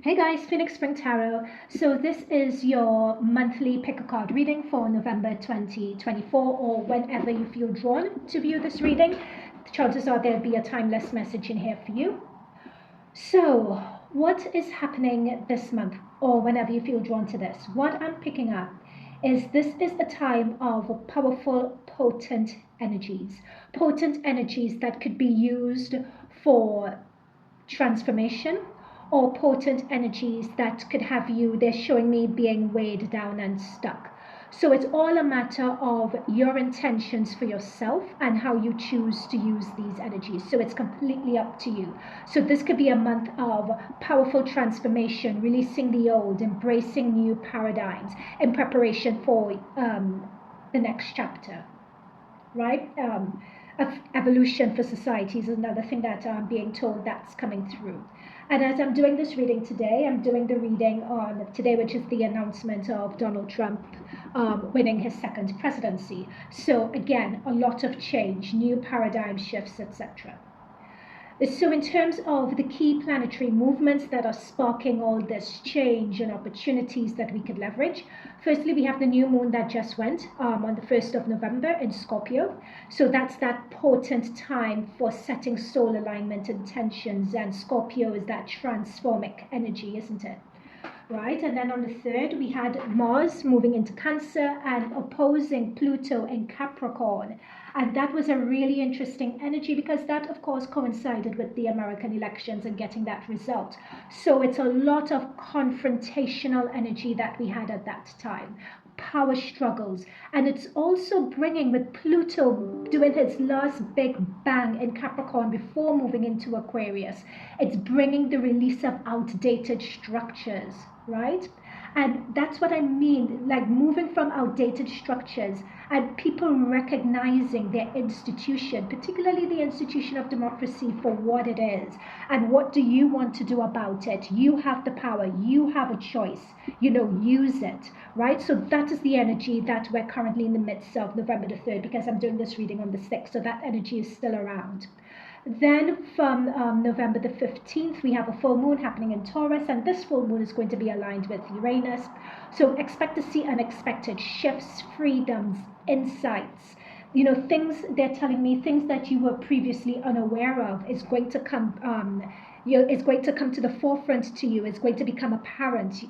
Hey guys, Phoenix Spring Tarot. So this is your monthly pick a card reading for November 2024, or whenever you feel drawn to view this reading. The chances are there'll be a timeless message in here for you. So what is happening this month, or whenever you feel drawn to this? What I'm picking up is this is a time of powerful, potent energies that could be used for transformation, or potent energies that could have you, they're showing me, being weighed down and stuck. So it's all a matter of your intentions for yourself and how you choose to use these energies. So it's completely up to you. So this could be a month of powerful transformation, releasing the old, embracing new paradigms in preparation for the next chapter, right? Evolution for society is another thing that I'm being told that's coming through. And as I'm doing this reading today, I'm doing the reading on today, which is the announcement of Donald Trump winning his second presidency. So again, a lot of change, new paradigm shifts, etc. So in terms of the key planetary movements that are sparking all this change and opportunities that we could leverage, firstly, we have the new moon that just went on the 1st of November in Scorpio. So that's that potent time for setting soul alignment intentions, and Scorpio is that transformic energy, isn't it? Right, and then on the 3rd we had Mars moving into Cancer and opposing Pluto in Capricorn, and that was a really interesting energy because that of course coincided with the American elections and getting that result. So it's a lot of confrontational energy that we had at that time, power struggles, and it's also bringing, with Pluto doing his last big bang in Capricorn before moving into Aquarius, it's bringing the release of outdated structures, right? And that's what I mean, like moving from outdated structures and people recognizing their institution, particularly the institution of democracy, for what it is. And what do you want to do about it? You have the power, you have a choice, use it, right? So that is the energy that we're currently in the midst of November the 3rd, because I'm doing this reading on the 6th, so that energy is still around. Then from November the 15th, we have a full moon happening in Taurus, and this full moon is going to be aligned with Uranus. So expect to see unexpected shifts, freedoms, insights. Things, they're telling me, things that you were previously unaware of is going to come is going to come to the forefront to you, is going to become apparent,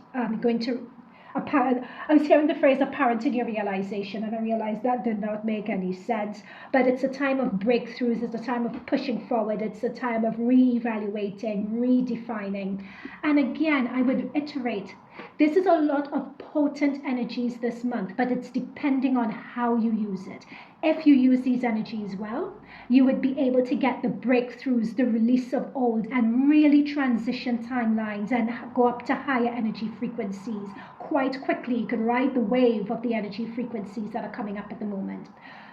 apparent. I was hearing the phrase apparent in your realization, and I realized that did not make any sense. But it's a time of breakthroughs, it's a time of pushing forward, it's a time of re-evaluating, redefining. And again, I would iterate, this is a lot of potent energies this month, but it's depending on how you use it. If you use these energies well, you would be able to get the breakthroughs, the release of old, and really transition timelines and go up to higher energy frequencies quite quickly. You can ride the wave of the energy frequencies that are coming up at the moment.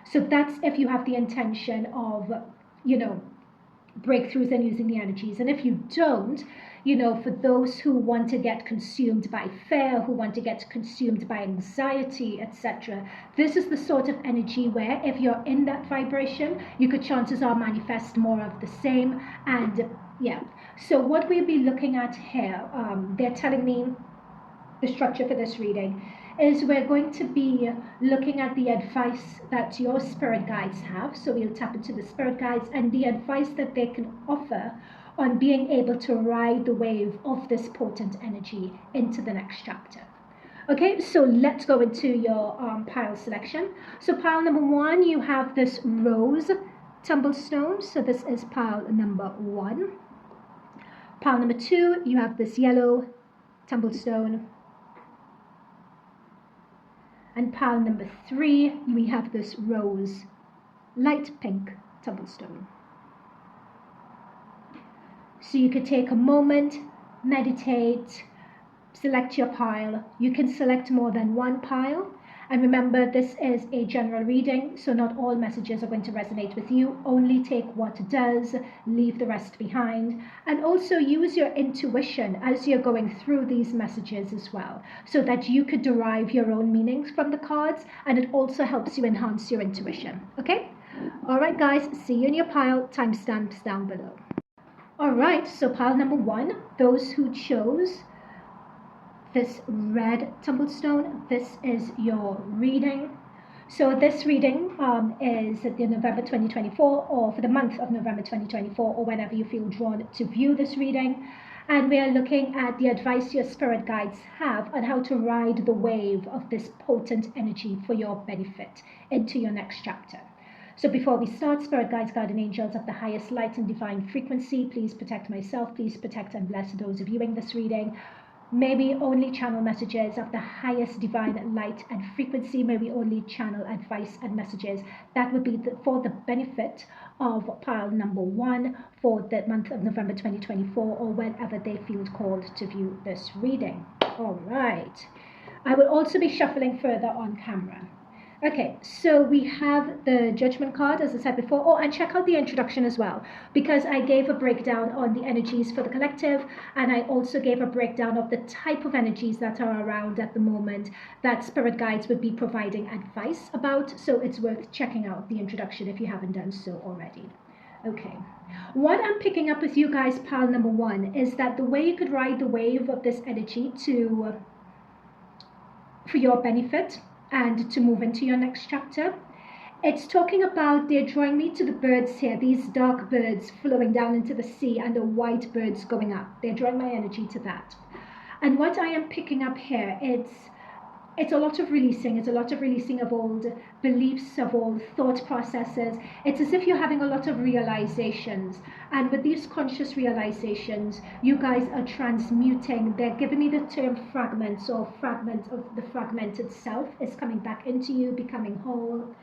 So that's if you have the intention of, breakthroughs and using the energies. And if you don't, for those who want to get consumed by fear, who want to get consumed by anxiety, etc., this is the sort of energy where if you're in that vibration, you could, chances are, manifest more of the same. And yeah, so what we'll be looking at here, they're telling me the structure for this reading is we're going to be looking at the advice that your spirit guides have. So we'll tap into the spirit guides and the advice that they can offer on being able to ride the wave of this potent energy into the next chapter. Okay, so let's go into your pile selection. So pile number 1, you have this rose tumblestone. So this is pile number 1. Pile number 2, you have this yellow tumblestone. And pile number 3, we have this rose light pink tumblestone. So you could take a moment, meditate, select your pile. You can select more than one pile. And remember, this is a general reading, so not all messages are going to resonate with you. Only take what does, leave the rest behind. And also use your intuition as you're going through these messages as well, so that you could derive your own meanings from the cards, and it also helps you enhance your intuition. Okay? All right, guys, see you in your pile. Timestamps down below. All right, so pile number 1, those who chose this red tumbled stone, this is your reading. So this reading is the November 2024, or for the month of November 2024, or whenever you feel drawn to view this reading. And we are looking at the advice your spirit guides have on how to ride the wave of this potent energy for your benefit into your next chapter. So before we start, spirit guides, guardian angels of the highest light and divine frequency, please protect myself, please protect and bless those viewing this reading. May we only channel messages of the highest divine light and frequency. May we only channel advice and messages that would be for the benefit of pile number 1 for the month of November 2024, or whenever they feel called to view this reading. All right. I will also be shuffling further on camera. Okay, so we have the judgment card, as I said before. Oh, and check out the introduction as well, because I gave a breakdown on the energies for the collective, and I also gave a breakdown of the type of energies that are around at the moment that spirit guides would be providing advice about. So it's worth checking out the introduction if you haven't done so already. Okay, what I'm picking up with you guys, pile number 1, is that the way you could ride the wave of this energy for your benefit and to move into your next chapter. It's talking about, they're drawing me to the birds here, these dark birds flowing down into the sea and the white birds going up. They're drawing my energy to that. And what I am picking up here, it's a lot of releasing. It's a lot of releasing of old beliefs, of old thought processes. It's as if you're having a lot of realizations. And with these conscious realizations, you guys are transmuting. They're giving me the term fragments, or fragment of the fragmented self is coming back into you, becoming whole.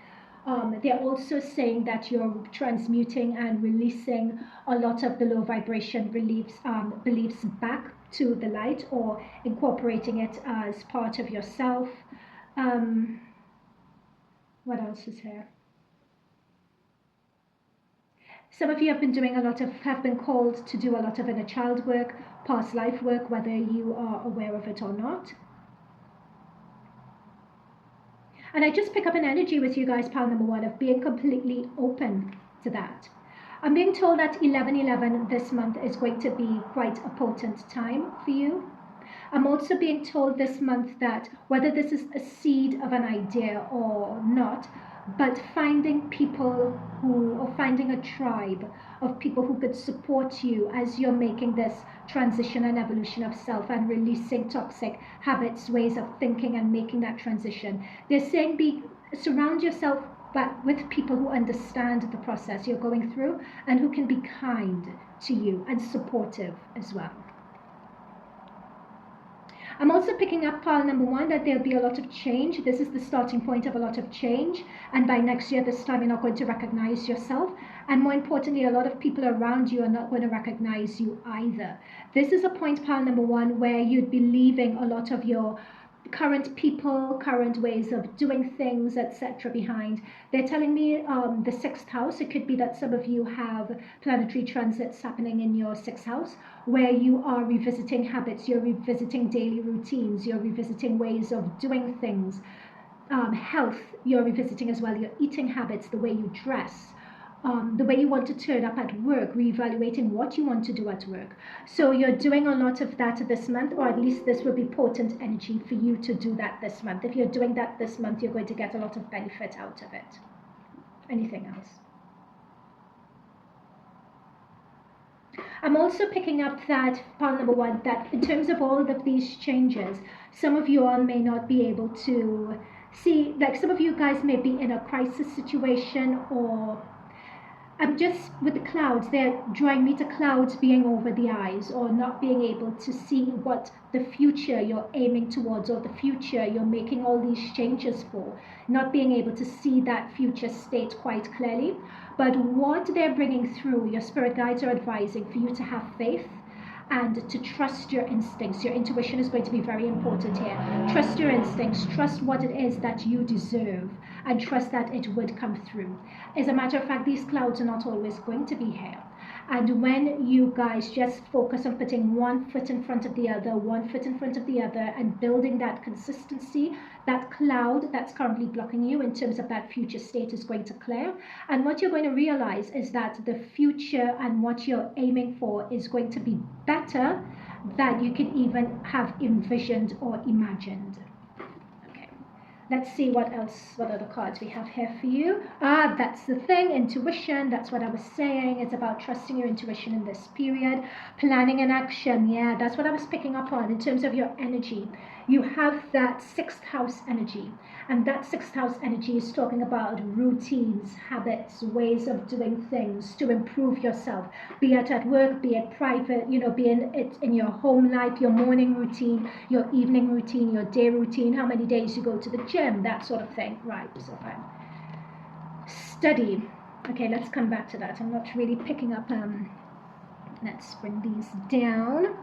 They're also saying that you're transmuting and releasing a lot of the low vibration beliefs back to the light, or incorporating it as part of yourself. What else is here? Some of you have been called to do a lot of inner child work, past life work, whether you are aware of it or not. And I just pick up an energy with you guys, pile number 1, of being completely open to that. I'm being told that 11/11 this month is going to be quite a potent time for you. I'm also being told this month that whether this is a seed of an idea or not, but finding people or finding a tribe of people who could support you as you're making this transition and evolution of self and releasing toxic habits, ways of thinking, and making that transition. They're saying surround yourself with people who understand the process you're going through and who can be kind to you and supportive as well. I'm also picking up, pile number 1, that there'll be a lot of change. This is the starting point of a lot of change. And by next year, this time, you're not going to recognize yourself. And more importantly, a lot of people around you are not going to recognize you either. This is a point, pile number 1, where you'd be leaving a lot of your current people, current ways of doing things, etc. behind. They're telling me the 6th house. It could be that some of you have planetary transits happening in your 6th house, where you are revisiting habits, you're revisiting daily routines, you're revisiting ways of doing things. Health, you're revisiting as well, your eating habits, the way you dress, the way you want to turn up at work, reevaluating what you want to do at work. So you're doing a lot of that this month, or at least this will be potent energy for you to do that this month. If you're doing that this month, you're going to get a lot of benefit out of it. Anything else? I'm also picking up that, part number 1, that in terms of all of these changes, some of you all may not be able to see, like some of you guys may be in a crisis situation, or I'm just with the clouds, they're drawing me to clouds being over the eyes, or not being able to see what the future you're aiming towards, or the future you're making all these changes for, not being able to see that future state quite clearly. But what they're bringing through, your spirit guides are advising for you to have faith and to trust your instincts. Your intuition is going to be very important here. Trust your instincts, trust what it is that you deserve, and trust that it would come through. As a matter of fact, these clouds are not always going to be here. And when you guys just focus on putting one foot in front of the other, one foot in front of the other, and building that consistency, that cloud that's currently blocking you in terms of that future state is going to clear. And what you're going to realize is that the future and what you're aiming for is going to be better than you could even have envisioned or imagined. Okay, let's see what else, what other cards we have here for you. That's the thing, intuition. That's what I was saying. It's about trusting your intuition in this period. Planning and action. Yeah, that's what I was picking up on in terms of your energy. You have that sixth house energy, and that sixth house energy is talking about routines, habits, ways of doing things to improve yourself, be it at work, be it private, be it in your home life, your morning routine, your evening routine, your day routine, how many days you go to the gym, that sort of thing. Right, so fine. Study. Okay, let's come back to that. I'm not really picking up. Let's bring these down.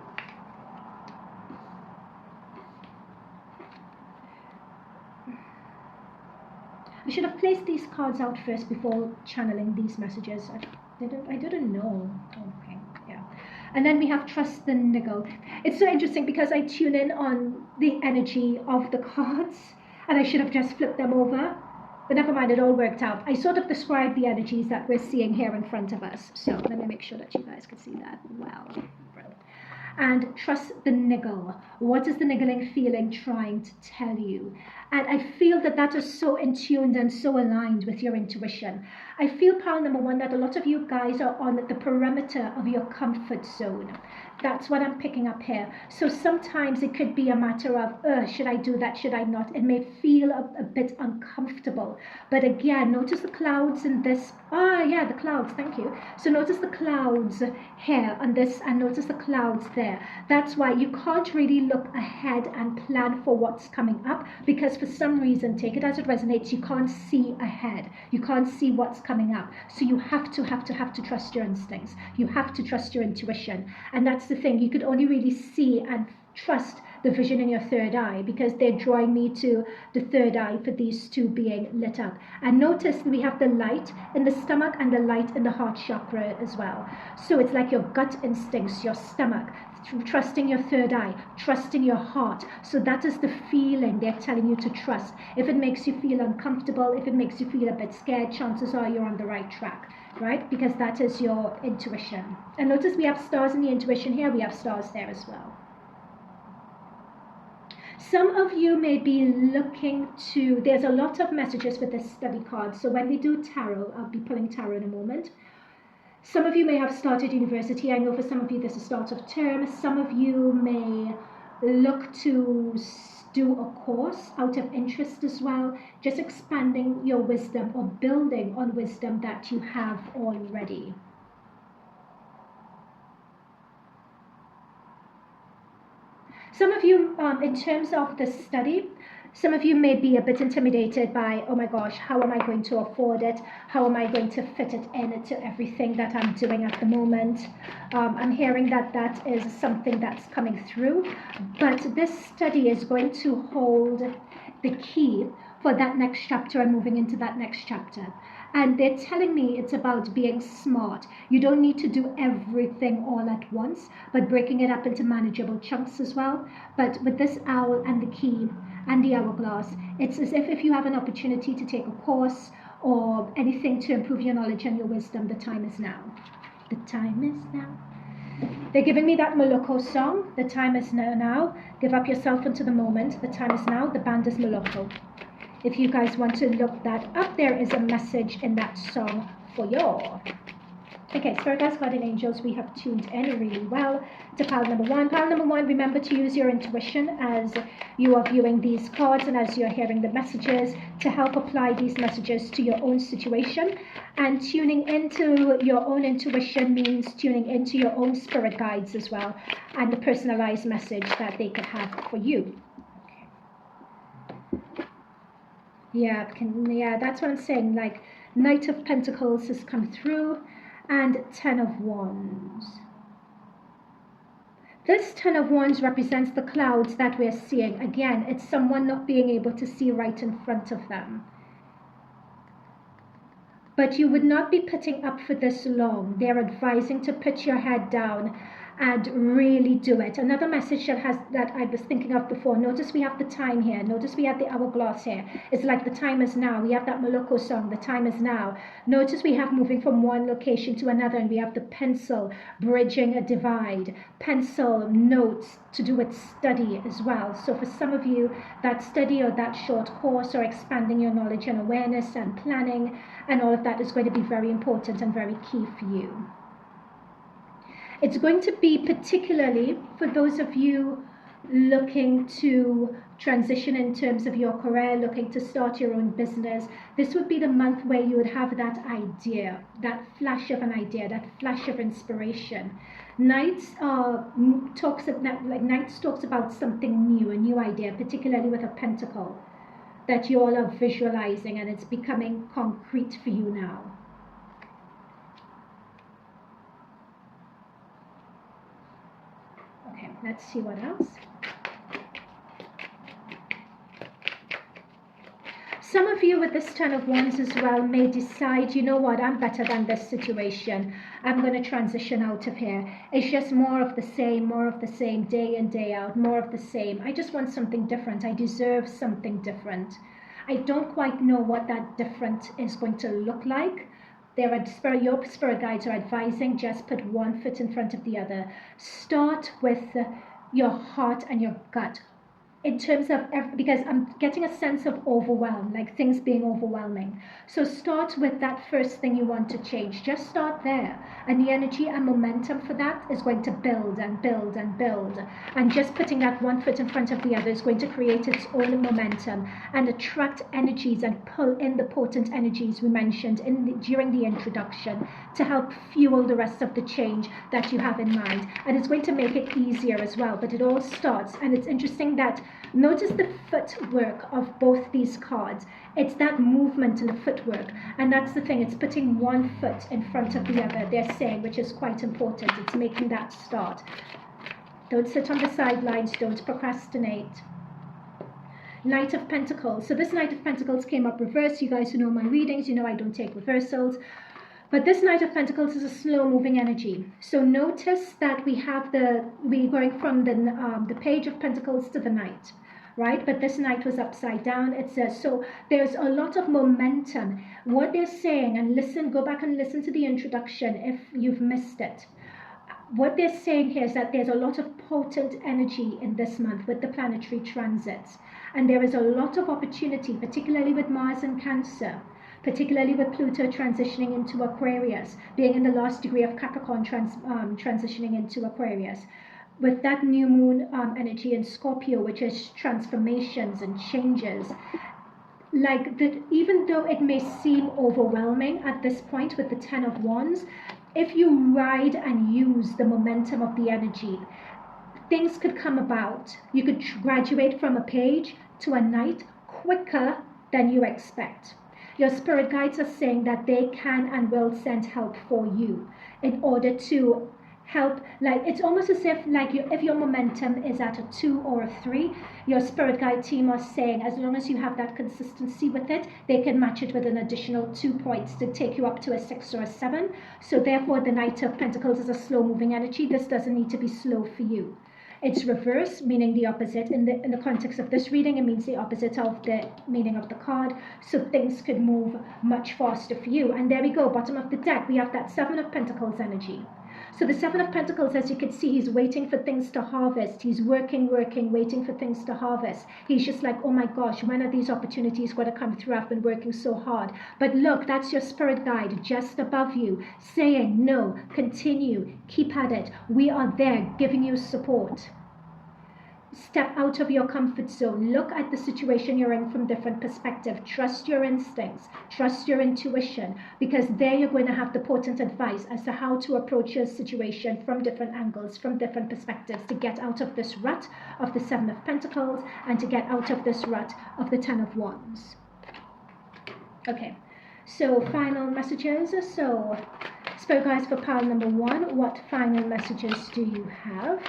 I should have placed these cards out first before channeling these messages. I didn't know. Okay, yeah. And then we have trust the niggle. It's so interesting because I tune in on the energy of the cards, and I should have just flipped them over. But never mind, it all worked out. I sort of described the energies that we're seeing here in front of us. So let me make sure that you guys can see that well. And trust the niggle. What is the niggling feeling trying to tell you? And I feel that that is so in tuned and so aligned with your intuition. I feel, pile number one, that a lot of you guys are on the perimeter of your comfort zone. That's what I'm picking up here. So sometimes it could be a matter of, should I do that? Should I not? It may feel a bit uncomfortable. But again, notice the clouds in this. Yeah, the clouds. Thank you. So notice the clouds here on this, and notice the clouds there. That's why you can't really look ahead and plan for what's coming up, because for some reason, take it as it resonates, you can't see ahead. You can't see what's coming up. So you have to trust your instincts. You have to trust your intuition. And that's the thing. You could only really see and trust the vision in your third eye, because they're drawing me to the third eye for these two being lit up. And notice we have the light in the stomach and the light in the heart chakra as well. So it's like your gut instincts, your stomach, trusting your third eye, trusting your heart. So that is the feeling they're telling you to trust. If it makes you feel uncomfortable, if it makes you feel a bit scared, chances are you're on the right track, right? Because that is your intuition. And notice we have stars in the intuition here, we have stars there as well. Some of you may be looking to, there's a lot of messages with this study card. So when we do tarot, I'll be pulling tarot in a moment. Some of you may have started university. I know for some of you this is start of term. Some of you may look to do a course out of interest as well, just expanding your wisdom or building on wisdom that you have already. Some of you, in terms of the study, some of you may be a bit intimidated by, oh my gosh, how am I going to afford it? How am I going to fit it into everything that I'm doing at the moment? I'm hearing that that is something that's coming through, but this study is going to hold the key for that next chapter and moving into that next chapter. And they're telling me it's about being smart. You don't need to do everything all at once, but breaking it up into manageable chunks as well. But with this owl and the key and the hourglass, it's as if you have an opportunity to take a course or anything to improve your knowledge and your wisdom, the time is now. The time is now. They're giving me that Moloko song, the time is now. Give up yourself into the moment, the time is now. The band is Moloko. If you guys want to look that up, there is a message in that song for you. Okay, Spirit Guides, Guardian Angels, we have tuned in really well to pile number one. Pile number one, remember to use your intuition as you are viewing these cards and as you're hearing the messages to help apply these messages to your own situation. And tuning into your own intuition means tuning into your own spirit guides as well, and the personalized message that they could have for you. Yeah, that's what I'm saying. Like, Knight of Pentacles has come through, and Ten of Wands. This Ten of Wands represents the clouds that we're seeing. Again, it's someone not being able to see right in front of them. But you would not be putting up for this long. They're advising to put your head down and really do it. Another message that I was thinking of before, notice we have the time here, notice we have the hourglass here. It's like the time is now. We have that Moloko song, the time is now. Notice we have moving from one location to another, and we have the pencil bridging a divide, pencil notes to do with study as well. So for some of you, that study or that short course or expanding your knowledge and awareness and planning and all of that is going to be very important and very key for you. It's going to be particularly for those of you looking to transition in terms of your career, looking to start your own business. This would be the month where you would have that idea, that flash of an idea, that flash of inspiration. Nights talks about something new, a new idea, particularly with a pentacle that you all are visualizing, and it's becoming concrete for you now. Okay, let's see what else. Some of you with this Ten of Wands as well may decide, you know what, I'm better than this situation. I'm going to transition out of here. It's just more of the same, day in, day out, more of the same. I just want something different. I deserve something different. I don't quite know what that different is going to look like. Your spirit guides are advising, just put one foot in front of the other. Start with your heart and your gut. In terms of, because I'm getting a sense of overwhelm, like things being overwhelming. So start with that first thing you want to change. Just start there. And the energy and momentum for that is going to build and build and build. And just putting that one foot in front of the other is going to create its own momentum and attract energies and pull in the potent energies we mentioned during the introduction to help fuel the rest of the change that you have in mind. And it's going to make it easier as well. But it all starts, and it's interesting that notice the footwork of both these cards. It's that movement in the footwork, and that's the thing. It's putting one foot in front of the other, they're saying, which is quite important. It's making that start. Don't sit on the sidelines. Don't procrastinate. Knight of Pentacles. So this Knight of Pentacles came up reversed. You guys who know my readings, you know I don't take reversals. But this Knight of Pentacles is a slow-moving energy. So notice that we're going from the Page of Pentacles to the Knight, right? But this Knight was upside down. It says, so there's a lot of momentum. What they're saying, and go back and listen to the introduction if you've missed it. What they're saying here is that there's a lot of potent energy in this month with the planetary transits. And there is a lot of opportunity, particularly with Mars and Cancer, particularly with Pluto transitioning into Aquarius, being in the last degree of Capricorn transitioning into Aquarius. With that new moon energy in Scorpio, which is transformations and changes. Like that, even though it may seem overwhelming at this point with the Ten of Wands, if you ride and use the momentum of the energy, things could come about. You could graduate from a page to a knight quicker than you expect. Your spirit guides are saying that they can and will send help for you in order to help. Like it's almost as if if your momentum is at a 2 or a 3, your spirit guide team are saying as long as you have that consistency with it, they can match it with an additional 2 points to take you up to a 6 or a 7. So therefore the Knight of Pentacles is a slow moving energy. This doesn't need to be slow for you. It's reverse, meaning the opposite. In the context of this reading, it means the opposite of the meaning of the card. So things could move much faster for you. And there we go, bottom of the deck, we have that Seven of Pentacles energy. So the Seven of Pentacles, as you can see, he's waiting for things to harvest. He's working, waiting for things to harvest. He's just like, oh my gosh, when are these opportunities going to come through? I've been working so hard. But look, that's your spirit guide just above you, saying, no, continue, keep at it. We are there giving you support. Step out of your comfort zone. Look at the situation you're in from different perspectives. Trust your instincts. Trust your intuition, because there you're going to have the potent advice as to how to approach your situation from different angles, from different perspectives, to get out of this rut of the Seven of Pentacles and to get out of this rut of the Ten of Wands. Okay, so final messages. So Spirit guides for pile number 1, what final messages do you have?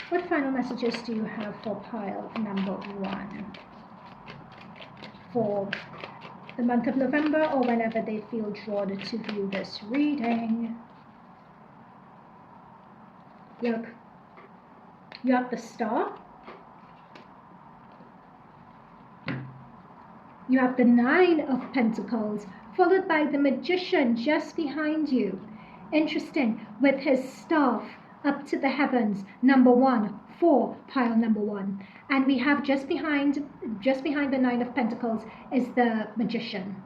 What final messages do you have for pile number 1 for the month of November, or whenever they feel drawn to view this reading? Look, you have the Star. You have the Nine of Pentacles, followed by the Magician just behind you. Interesting, with his staff up to the heavens, number 1, for pile number 1. And we have just behind the Nine of Pentacles is the Magician.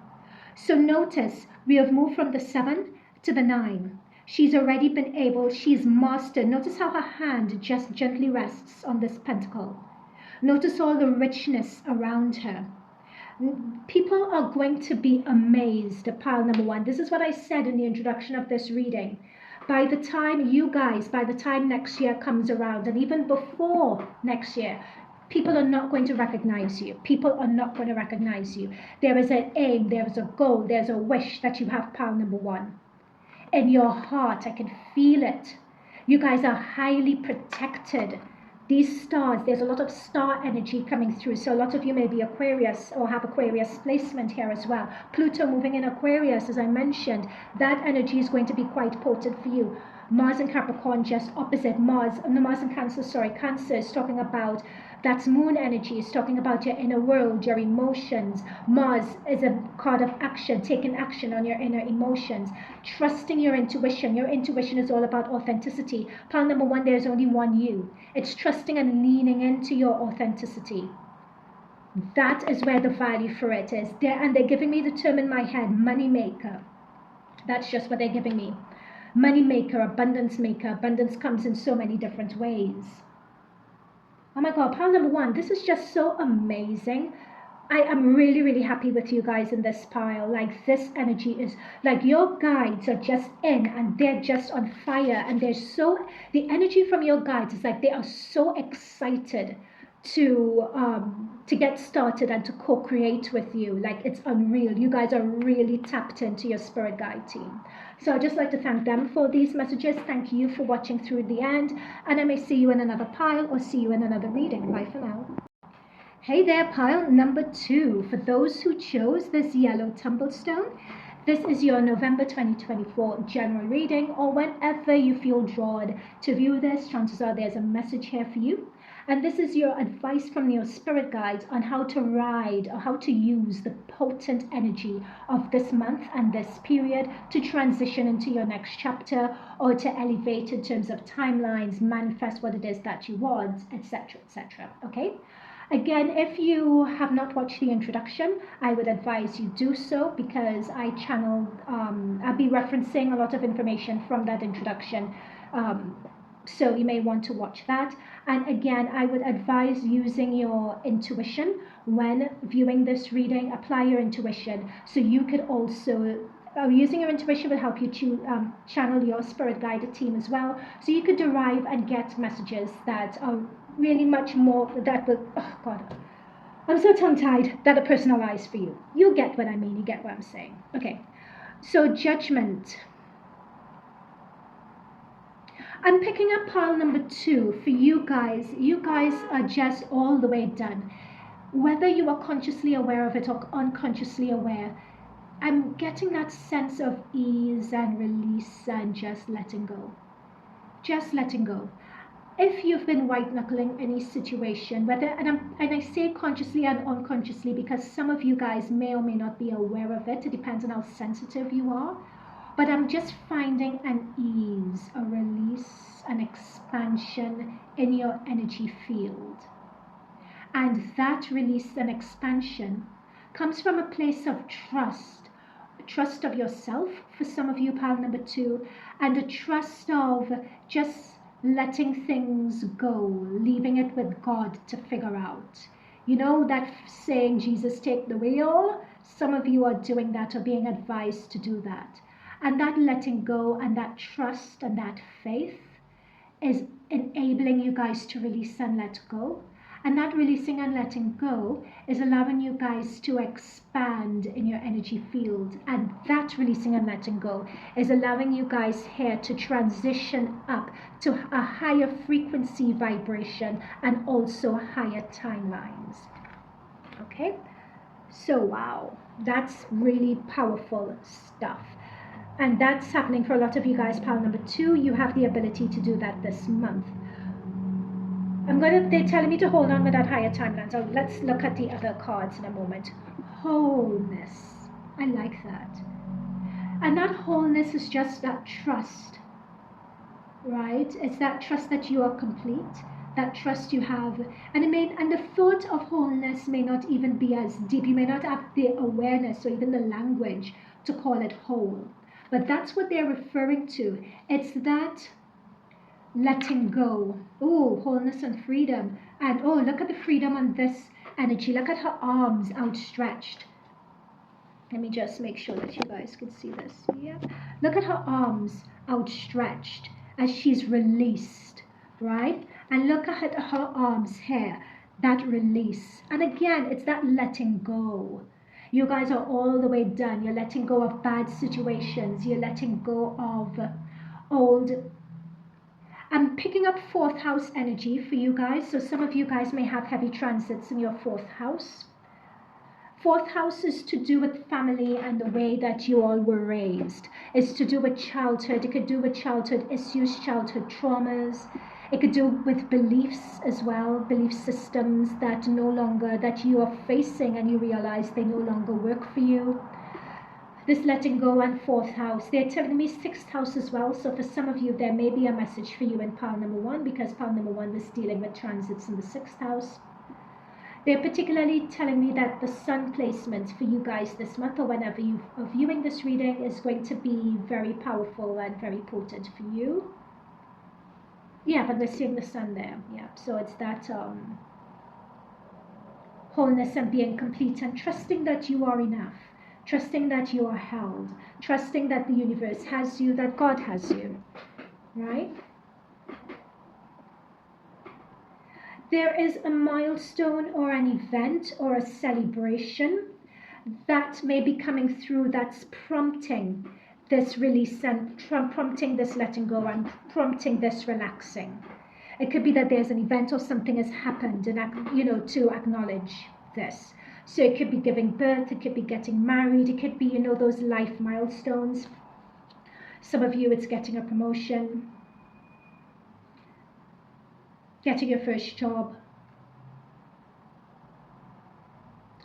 So notice, we have moved from the 7 to the 9. She's already been able, she's mastered. Notice how her hand just gently rests on this pentacle. Notice all the richness around her. People are going to be amazed at pile number 1. This is what I said in the introduction of this reading. By the time next year comes around, and even before next year, people are not going to recognize you. People are not going to recognize you. There is an aim, there is a goal, there's a wish that you have pile number 1. In your heart, I can feel it. You guys are highly protected. These stars, there's a lot of star energy coming through. So a lot of you may be Aquarius or have Aquarius placement here as well. Pluto moving in Aquarius, as I mentioned, that energy is going to be quite potent for you. Mars and Capricorn just opposite. Mars and Cancer, Cancer is talking about, that's moon energy, is talking about your inner world, your emotions. Mars is a card of action, taking action on your inner emotions, trusting your intuition. Your intuition is all about authenticity. Pile number 1, there's only one you. It's trusting and leaning into your authenticity. That is where the value for it is. And they're giving me the term in my head, money maker. That's just what they're giving me. Money maker, abundance maker. Abundance comes in so many different ways. Oh my God, pile number 1, this is just so amazing. I am really, really happy with you guys in this pile. Like, this energy is, like, your guides are just in and they're just on fire. And they're so, the energy from your guides is like they are so excited to get started and to co-create with you. Like, it's unreal. You guys are really tapped into your spirit guide team. So I'd just like to thank them for these messages. Thank you for watching through the end. And I may see you in another pile or see you in another reading. Bye for now. Hey there, pile number 2. For those who chose this yellow tumblestone, this is your November 2024 general reading, or whenever you feel drawn to view this, chances are there's a message here for you. And this is your advice from your spirit guides on how to ride or how to use the potent energy of this month and this period to transition into your next chapter, or to elevate in terms of timelines, manifest what it is that you want, etc., etc. Okay? Again, if you have not watched the introduction, I would advise you do so, because I channeled, I'll be referencing a lot of information from that introduction. So you may want to watch that. And again, I would advise using your intuition when viewing this reading. Apply your intuition, so you could also, using your intuition will help you to channel your spirit guided team as well. So you could derive and get messages that are really much more, that will, oh God, I'm so tongue-tied, that are personalized for you. You get what I mean, you get what I'm saying. Okay, so Judgment. I'm picking up pile number 2 for you guys. You guys are just all the way done. Whether you are consciously aware of it or unconsciously aware, I'm getting that sense of ease and release and just letting go. Just letting go. If you've been white-knuckling any situation, whether, and I say consciously and unconsciously because some of you guys may or may not be aware of it. It depends on how sensitive you are. But I'm just finding an ease, a release, an expansion in your energy field. And that release and expansion comes from a place of trust of yourself for some of you, pile number 2, and a trust of just letting things go, leaving it with God to figure out. You know that saying, Jesus, take the wheel? Some of you are doing that or being advised to do that. And that letting go and that trust and that faith is enabling you guys to release and let go. And that releasing and letting go is allowing you guys to expand in your energy field. And that releasing and letting go is allowing you guys here to transition up to a higher frequency vibration and also higher timelines. Okay? So wow, that's really powerful stuff. And that's happening for a lot of you guys. Pile number 2, you have the ability to do that this month. They're telling me to hold on with that higher timeline. So let's look at the other cards in a moment. Wholeness. I like that. And that wholeness is just that trust, right? It's that trust that you are complete, that trust you have. And the thought of wholeness may not even be as deep. You may not have the awareness or even the language to call it whole. But that's what they're referring to. It's that letting go. Oh, wholeness and freedom. And oh, look at the freedom on this energy. Look at her arms outstretched. Let me just make sure that you guys can see this. Yeah. Look at her arms outstretched as she's released, right? And look at her arms here, that release. And again, it's that letting go. You guys are all the way done. You're letting go of bad situations. You're letting go of old. I'm picking up 4th house energy for you guys. So some of you guys may have heavy transits in your 4th house. 4th house is to do with family and the way that you all were raised. It's to do with childhood. It could do with childhood issues, childhood traumas. It could do with beliefs as well, belief systems that you are facing and you realize they no longer work for you. This letting go and 4th house. They're telling me 6th house as well. So for some of you, there may be a message for you in pile number 1 because pile number 1 is dealing with transits in the 6th house. They're particularly telling me that the sun placement for you guys this month or whenever you are viewing this reading is going to be very powerful and very potent for you. Yeah, but we're seeing the sun there. Yeah, so it's that wholeness and being complete and trusting that you are enough, trusting that you are held, trusting that the universe has you, that God has you, right? There is a milestone or an event or a celebration that may be coming through that's prompting this release and prompting this letting go and prompting this relaxing. It could be that there's an event or something has happened and, to acknowledge this. So it could be giving birth, it could be getting married, it could be, those life milestones. Some of you, it's getting a promotion, getting your first job.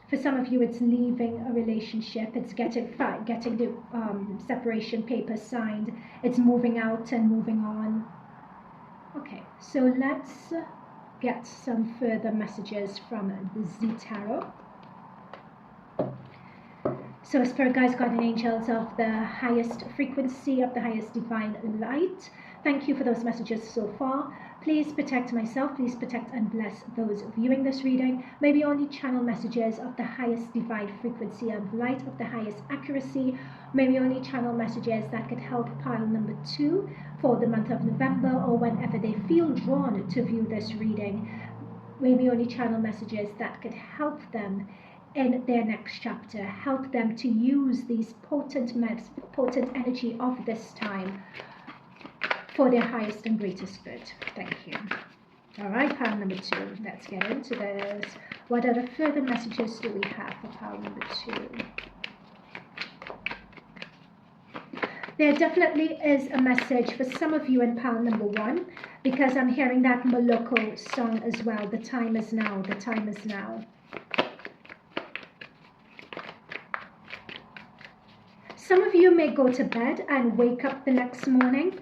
For some of you, it's leaving a relationship. It's getting the separation papers signed. It's moving out and moving on. Okay, so let's get some further messages from the Z Tarot. So Spirit Guides, Guardian Angels of the highest frequency, of the highest divine light, thank you for those messages so far. Please protect myself, please protect and bless those viewing this reading. May we only channel messages of the highest divine frequency and light, of the highest accuracy. May we only channel messages that could help pile number 2 for the month of November or whenever they feel drawn to view this reading. May we only channel messages that could help them in their next chapter, help them to use these potent energy of this time for their highest and greatest good. Thank you. All right, pile number 2. Let's get into this. What other further messages do we have for pile number 2? There definitely is a message for some of you in pile number 1 because I'm hearing that Moloko song as well. The time is now. The time is now. Some of you may go to bed and wake up the next morning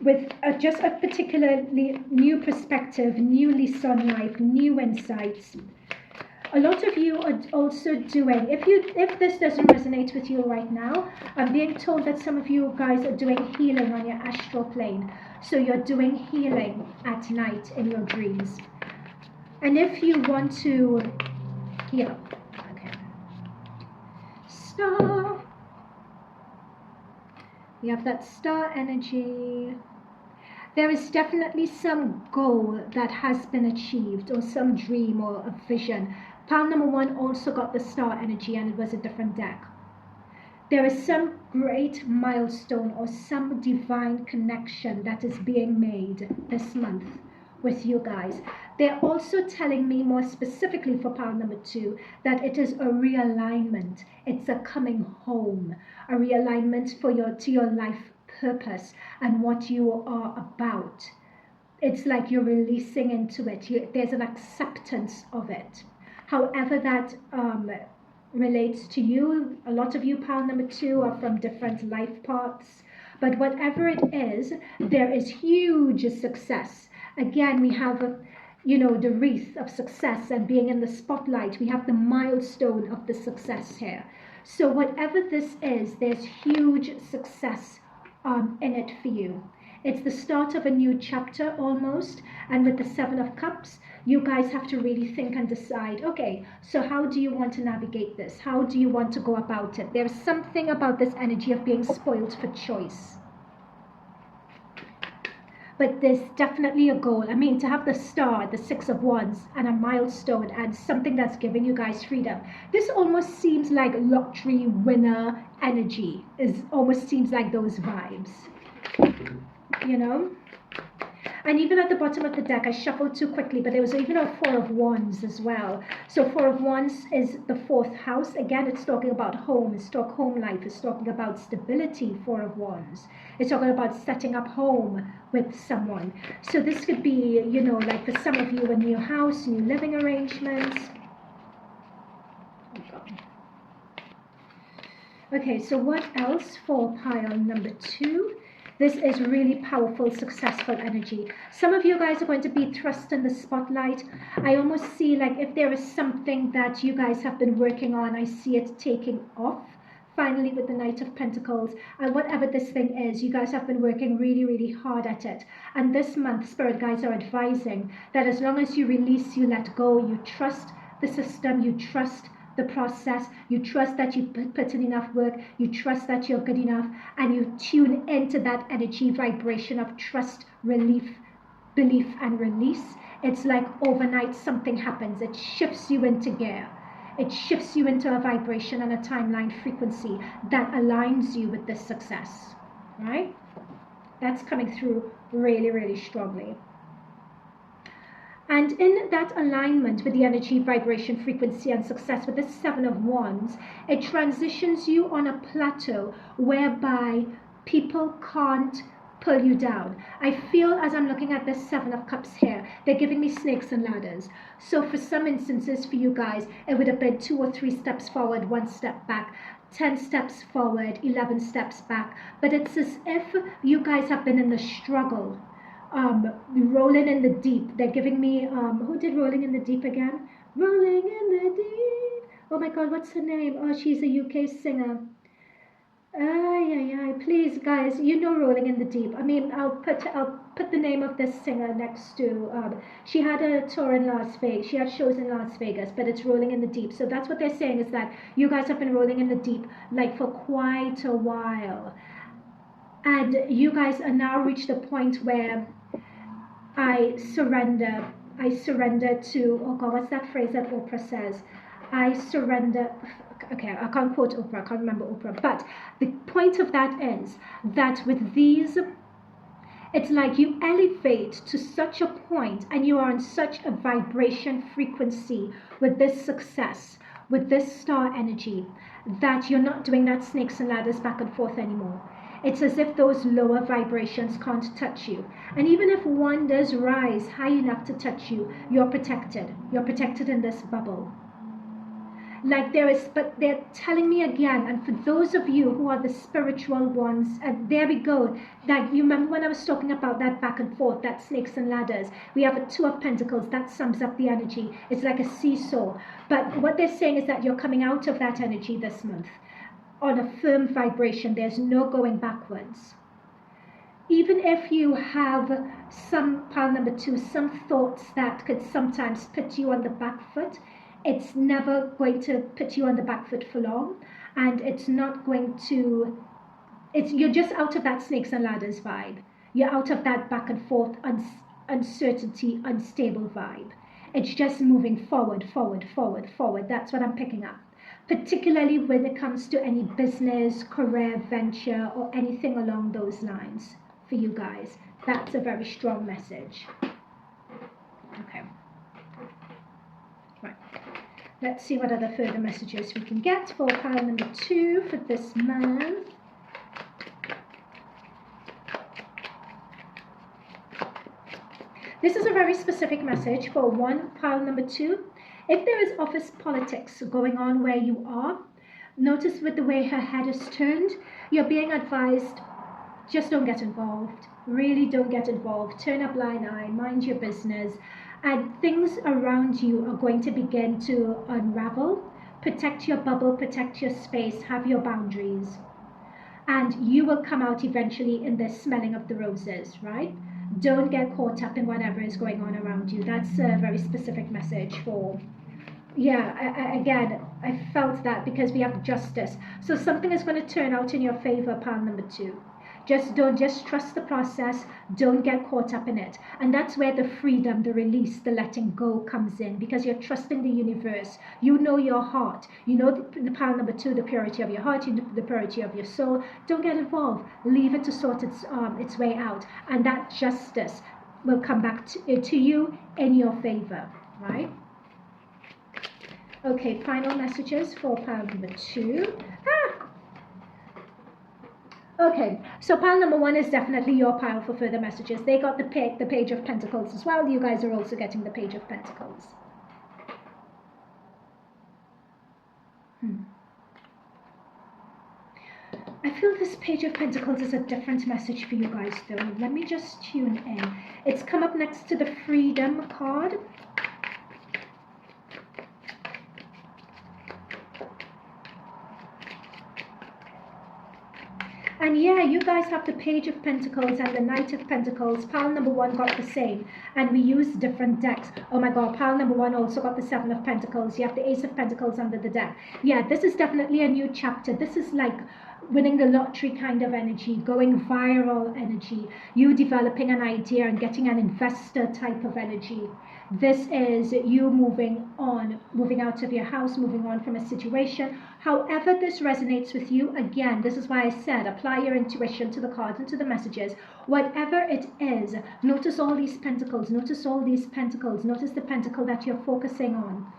with just a particularly new perspective, new lease on life, new insights. A lot of you are also doing, if this doesn't resonate with you right now, I'm being told that some of you guys are doing healing on your astral plane. So you're doing healing at night in your dreams. And if you want to heal, okay. Star. We have that star energy. There is definitely some goal that has been achieved or some dream or a vision. Pile number 1 also got the star energy and it was a different deck. There is some great milestone or some divine connection that is being made this month with you guys. They're also telling me more specifically for pile number 2 that it is a realignment. It's a coming home, a realignment to your life purpose and what you are about. It's like you're releasing into it. There's an acceptance of it. However that relates to you, a lot of you, pile number 2, are from different life paths. But whatever it is, there is huge success. Again, we have the wreath of success and being in the spotlight. We have the milestone of the success here. So whatever this is, there's huge success in it for you. It's the start of a new chapter almost. And with the 7 of Cups, you guys have to really think and decide, okay, so how do you want to navigate this? How do you want to go about it? There's something about this energy of being spoiled for choice. But there's definitely a goal. I mean, to have the star, the 6 of Wands, and a milestone and something that's giving you guys freedom. This almost seems like lottery winner energy. It almost seems like those vibes. And even at the bottom of the deck, I shuffled too quickly, but there was even a 4 of Wands as well. So 4 of Wands is the 4th house. Again, it's talking about home. It's talking home life. It's talking about stability, 4 of Wands. It's talking about setting up home with someone. So this could be, like for some of you, a new house, new living arrangements. Okay, so what else for pile number 2? This is really powerful, successful energy. Some of you guys are going to be thrust in the spotlight. I almost see like if there is something that you guys have been working on, I see it taking off. Finally, with the Knight of Pentacles, and whatever this thing is, you guys have been working really, really hard at it. And this month, Spirit guides are advising that as long as you release, you let go, you trust the system, you trust the process, you trust that you put in enough work, you trust that you're good enough, and you tune into that energy vibration of trust, belief, and release. It's like overnight something happens. It shifts you into gear. It shifts you into a vibration and a timeline frequency that aligns you with this success, right? That's coming through really, really strongly. And in that alignment with the energy, vibration, frequency, and success with the 7 of Wands, it transitions you on a plateau whereby people can't pull you down. I feel as I'm looking at this 7 of Cups here, they're giving me snakes and ladders. So for some instances for you guys, it would have been 2 or 3 steps forward, 1 step back, 10 steps forward, 11 steps back. But it's as if you guys have been in the struggle. Rolling in the deep. They're giving me who did Rolling in the Deep again? Rolling in the Deep. Oh my god, what's her name? Oh, she's a UK singer. Please guys, Rolling in the Deep. I mean, I'll put the name of this singer next to she had a tour in Las Vegas. She had shows in Las Vegas, but it's Rolling in the Deep. So that's what they're saying, is that you guys have been rolling in the deep like for quite a while. And you guys are now reached the point where I surrender to, oh God, what's that phrase that Oprah says? I surrender. Okay, I can't quote Oprah, I can't remember Oprah. But the point of that is that with these, it's like you elevate to such a point and you are on such a vibration frequency with this success, with this star energy, that you're not doing that snakes and ladders back and forth anymore. It's as if those lower vibrations can't touch you. And even if one does rise high enough to touch you, you're protected. You're protected in this bubble. Like but they're telling me again, and for those of you who are the spiritual ones, and there we go. Like, you remember when I was talking about that back and forth, that snakes and ladders? We have a 2 of Pentacles, that sums up the energy. It's like a seesaw. But what they're saying is that you're coming out of that energy this month on a firm vibration. There's no going backwards. Even if you have some, pile number 2, some thoughts that could sometimes put you on the back foot, it's never going to put you on the back foot for long, and it's not going to, you're just out of that snakes and ladders vibe. You're out of that back and forth uncertainty, unstable vibe. It's just moving forward. That's what I'm picking up. Particularly when it comes to any business, career, venture, or anything along those lines for you guys. That's a very strong message. Okay. Let's see what other further messages we can get for pile number 2 for this month. This is a very specific message for pile number 2. If there is office politics going on where you are, notice with the way her head is turned, you're being advised, just don't get involved. Really don't get involved. Turn a blind eye, mind your business. And things around you are going to begin to unravel. Protect your bubble, protect your space, have your boundaries. And you will come out eventually in the smelling of the roses, right? Don't get caught up in whatever is going on around you. That's a very specific message for, yeah, again, I felt that because we have justice. So something is going to turn out in your favor, pile number 2. Just trust the process. Don't get caught up in it. And that's where the freedom, the release, the letting go comes in, because you're trusting the universe. You know your heart. You know the pile number 2, the purity of your heart, you know the purity of your soul. Don't get involved. Leave it to sort its way out. And that justice will come back to you in your favor, right? Okay, final messages for pile number 2. Okay, so pile number 1 is definitely your pile for further messages. They got the Page of Pentacles as well. You guys are also getting the Page of Pentacles. I feel this Page of Pentacles is a different message for you guys though. Let me just tune in. It's come up next to the Freedom card. And yeah, you guys have the Page of Pentacles and the Knight of Pentacles. Pile number 1 got the same. And we used different decks. Oh my god, pile number 1 also got the 7 of Pentacles. You have the Ace of Pentacles under the deck. Yeah, this is definitely a new chapter. This is like winning the lottery kind of energy, going viral energy, you developing an idea and getting an investor type of energy. This is you moving on, moving out of your house, moving on from a situation. However this resonates with you, again, this is why I said apply your intuition to the cards and to the messages. Whatever it is, notice all these pentacles, notice all these pentacles, notice the pentacle that you're focusing on.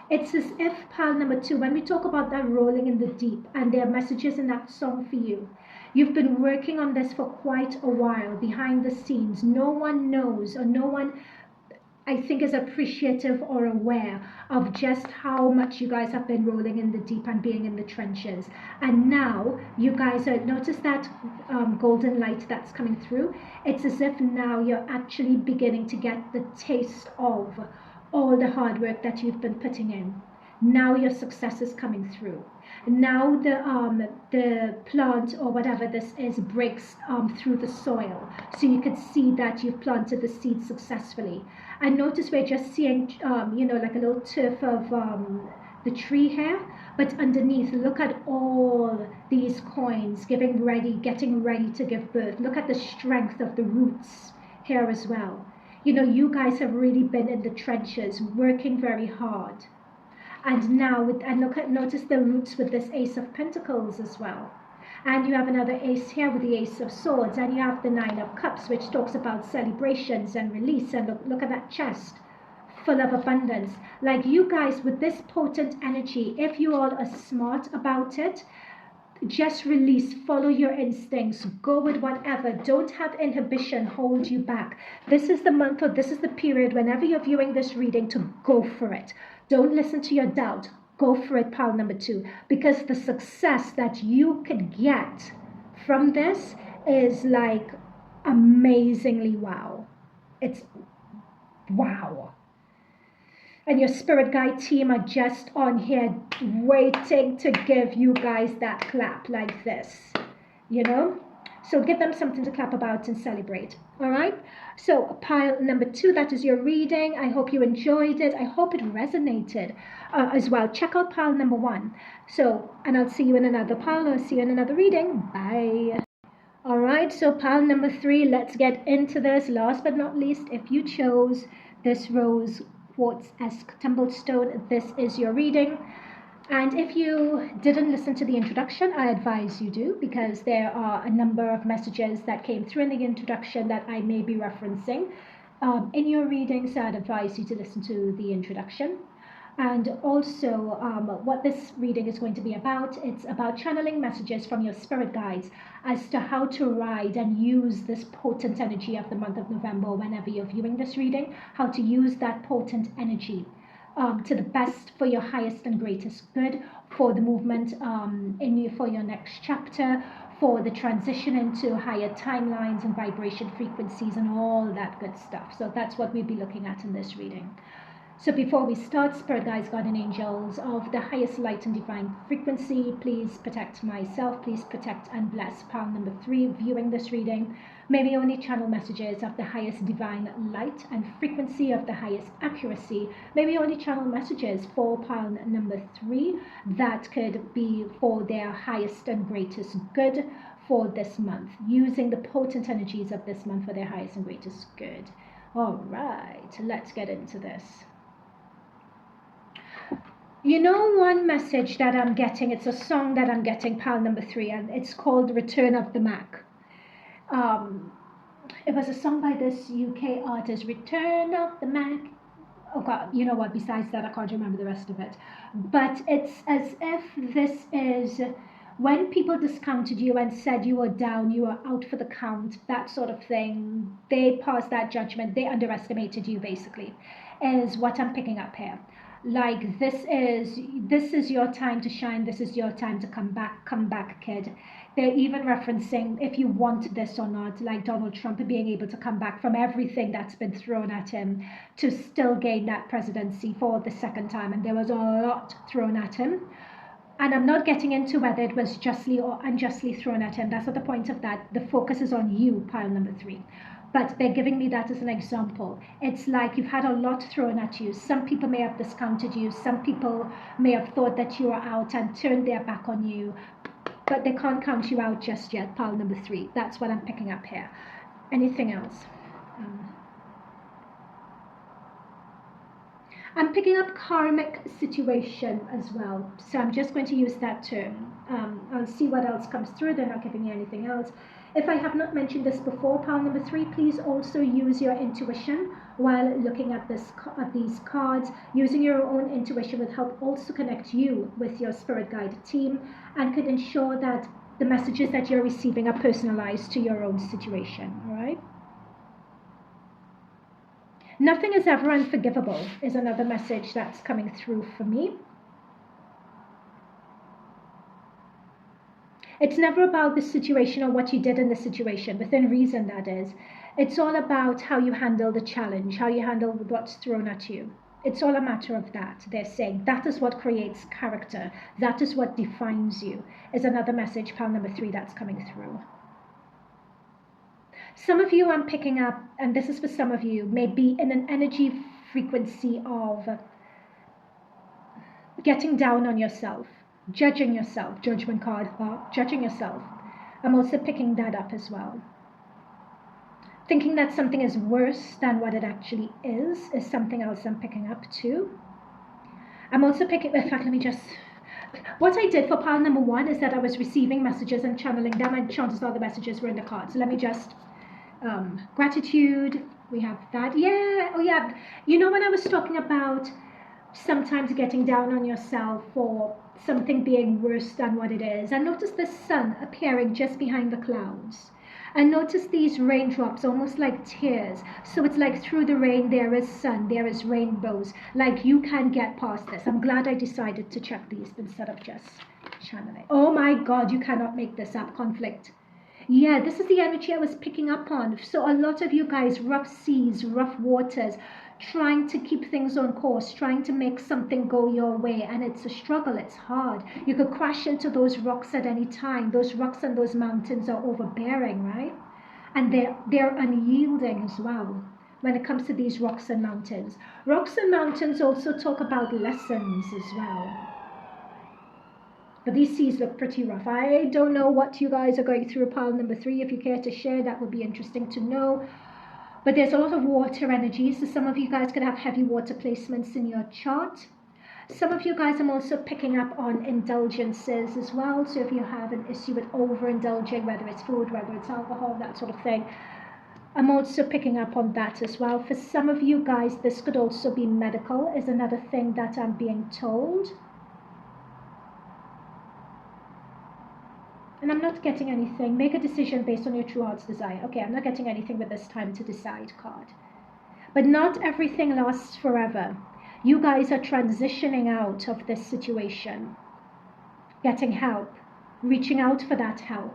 It's as if pile number 2, when we talk about that rolling in the deep, and there are messages in that song for you, you've been working on this for quite a while behind the scenes. No one knows, or no one, I think, is appreciative or aware of just how much you guys have been rolling in the deep and being in the trenches. And now you guys are, notice that golden light that's coming through. It's as if now you're actually beginning to get the taste of all the hard work that you've been putting in. Now your success is coming through. Now the plant or whatever this is breaks through the soil, so you can see that you've planted the seed successfully. And notice we're just seeing like a little turf of the tree here, but underneath, look at all these coins getting ready to give birth. Look at the strength of the roots here as well. You know, you guys have really been in the trenches, working very hard. And now, notice the roots with this Ace of Pentacles as well. And you have another ace here with the Ace of Swords. And you have the 9 of Cups, which talks about celebrations and release. And look at that chest, full of abundance. Like you guys, with this potent energy, if you all are smart about it, just release, follow your instincts, go with whatever. Don't have inhibition hold you back. This is the month, or this is the period, whenever you're viewing this reading, to go for it. Don't listen to your doubt. Go for it, pile number 2, because the success that you could get from this is like amazingly wow. It's wow. And your spirit guide team are just on here waiting to give you guys that clap like this, you know? So give them something to clap about and celebrate, all right? So pile number 2, that is your reading. I hope you enjoyed it. I hope it resonated as well. Check out pile number 1. So, and I'll see you in another pile, or see you in another reading. Bye. All right, so pile number 3, let's get into this. Last but not least, if you chose this rose quartz-esque tumbled stone, this is your reading. And if you didn't listen to the introduction, I advise you do, because there are a number of messages that came through in the introduction that I may be referencing in your reading, so I'd advise you to listen to the introduction. And also, what this reading is going to be about, it's about channeling messages from your spirit guides as to how to ride and use this potent energy of the month of November whenever you're viewing this reading, how to use that potent energy to the best for your highest and greatest good, for the movement for your next chapter, for the transition into higher timelines and vibration frequencies and all that good stuff. So that's what we'll be looking at in this reading. So before we start, Spirit Guides, Guardian Angels of the highest light and divine frequency, please protect myself, please protect and bless pile number 3 viewing this reading. May we only channel messages of the highest divine light and frequency of the highest accuracy. May we only channel messages for pile number 3 that could be for their highest and greatest good for this month, using the potent energies of this month for their highest and greatest good. All right, let's get into this. You know, one message that I'm getting, it's a song that I'm getting, pile number 3, and it's called Return of the Mac. It was a song by this UK artist, Return of the Mac. Oh God, you know what, besides that, I can't remember the rest of it. But it's as if this is when people discounted you and said you were down, you were out for the count, that sort of thing. They passed that judgment, they underestimated you, basically, is what I'm picking up here. Like this is your time to shine, this is your time to come back, kid. They're even referencing if you want this or not, like Donald Trump being able to come back from everything that's been thrown at him to still gain that presidency for the second time. And there was a lot thrown at him. And I'm not getting into whether it was justly or unjustly thrown at him. That's not the point of that. The focus is on you, pile number 3. But they're giving me that as an example. It's like you've had a lot thrown at you. Some people may have discounted you. Some people may have thought that you were out and turned their back on you. But they can't count you out just yet, pile number 3. That's what I'm picking up here. Anything else? I'm picking up karmic situation as well. So I'm just going to use that term. I'll see what else comes through. They're not giving me anything else. If I have not mentioned this before, pile number 3, please also use your intuition while looking at these cards. Using your own intuition will help also connect you with your spirit guide team and could ensure that the messages that you're receiving are personalized to your own situation. All right? Nothing is ever unforgivable is another message that's coming through for me. It's never about the situation or what you did in the situation, within reason that is. It's all about how you handle the challenge, how you handle what's thrown at you. It's all a matter of that. They're saying that is what creates character. That is what defines you, is another message, pile number 3, that's coming through. Some of you I'm picking up, and this is for some of you, may be in an energy frequency of getting down on yourself, judging yourself, judgment card, judging yourself. I'm also picking that up as well. Thinking that something is worse than what it actually is something else I'm picking up too. I'm also picking, in fact, let me just, what I did for pile number 1 is that I was receiving messages and channeling them, and chances are the messages were in the cards. So let me just, gratitude, we have that. Yeah, oh yeah, you know when I was talking about sometimes getting down on yourself for something being worse than what it is, and notice the sun appearing just behind the clouds, and notice these raindrops almost like tears. So it's like through the rain there is sun, there is rainbows, like you can get past this. I'm glad I decided to check these instead of just channeling. Oh my God, you cannot make this up. Conflict. Yeah, this is the energy I was picking up on. So a lot of you guys, rough seas, rough waters, trying to keep things on course, trying to make something go your way, and it's a struggle, it's hard. You could crash into those rocks at any time. Those rocks and those mountains are overbearing, right? And they're unyielding as well when it comes to these rocks and mountains. Rocks and mountains also talk about lessons as well. But these seas look pretty rough. I don't know what you guys are going through, pile number 3. If you care to share, that would be interesting to know. But there's a lot of water energy, so some of you guys could have heavy water placements in your chart. Some of you guys, I'm also picking up on indulgences as well. So if you have an issue with overindulging, whether it's food, whether it's alcohol, that sort of thing, I'm also picking up on that as well. For some of you guys, this could also be medical, is another thing that I'm being told. And I'm not getting anything. Make a decision based on your true heart's desire. Okay, I'm not getting anything with this time to decide card. But not everything lasts forever. You guys are transitioning out of this situation, getting help, reaching out for that help.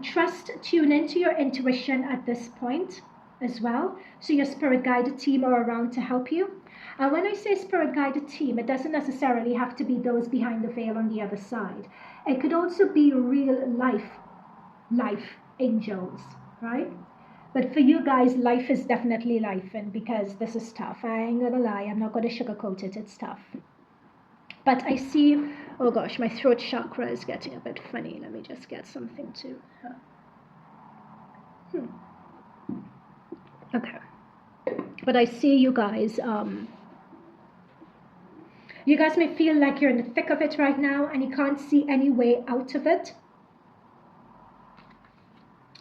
Trust, tune into your intuition at this point as well. So your spirit guided team are around to help you. And when I say spirit guided team, it doesn't necessarily have to be those behind the veil on the other side. It could also be real life angels, right? But for you guys, life is definitely life, and because this is tough. I ain't gonna lie, I'm not gonna sugarcoat it, it's tough. But I see, oh gosh, my throat chakra is getting a bit funny. Let me just get something to... Okay. But I see you guys, you guys may feel like you're in the thick of it right now and you can't see any way out of it.